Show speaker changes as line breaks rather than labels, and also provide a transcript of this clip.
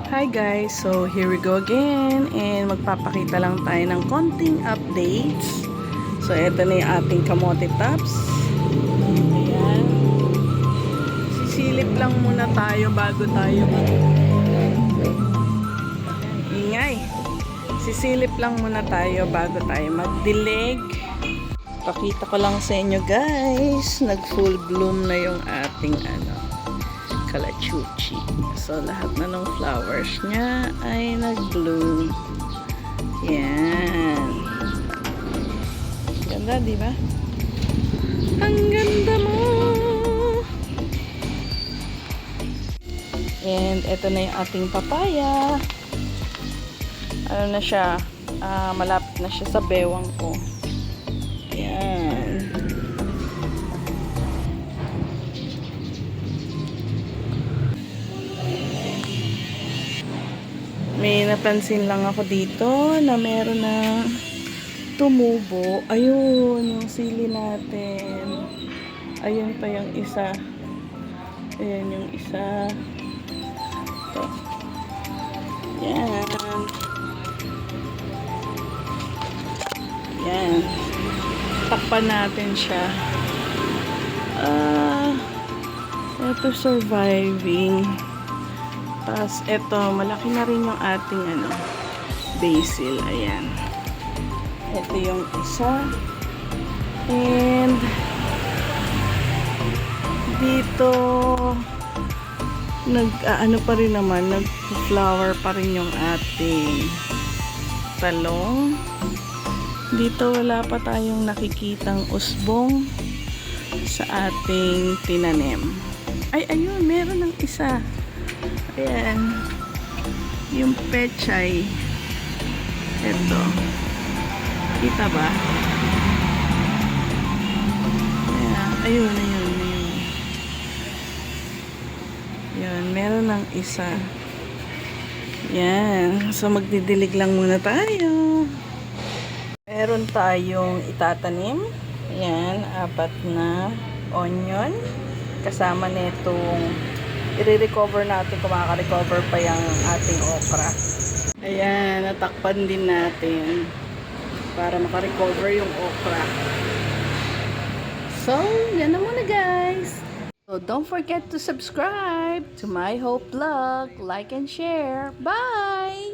Hi guys, so here we go again and magpapakita lang tayo ng konting updates. So eto na yung ating kamote tops. Ayan. Sisilip lang muna tayo bago tayo ingay. Sisilip lang muna tayo bago tayo magdilig. Pakita ko lang sa inyo guys, nag full bloom na yung ating kalachuchi. So, lahat na ng flowers niya ay nag-bloom. Yan. Ganda, di ba? Ang ganda mo! And, ito na yung ating papaya. Ano na siya? Malapit na siya sa bewang ko. Yan. May napansin lang ako dito na meron na tumubo. Ayun, yung sili natin. Ayun pa yung isa. Ayan yung isa. Ito. Yan. Yan. Takpan natin siya. Ito surviving. Tapos, eto, malaki na rin yung ating, basil. Ayan. Ito yung isa. And, dito, pa rin naman, nag-flower pa rin yung ating talong. Dito, wala pa tayong nakikitang usbong sa ating tinanim. Ay, ayun, meron ng isa. Ayan. Yung pechay. Ito. Kita ba? Ayan. Ayun. Ayan. Meron ng isa. Ayan. So, magdidilig lang muna tayo. Meron tayong itatanim. Ayan. 4 na onion. Kasama netong i-recover natin kung makaka-recover pa yung ating okra. Ayan, natakpan din natin para maka-recover yung okra. So, yan na muna guys. So, don't forget to subscribe to My Hope Vlog. Like and share. Bye!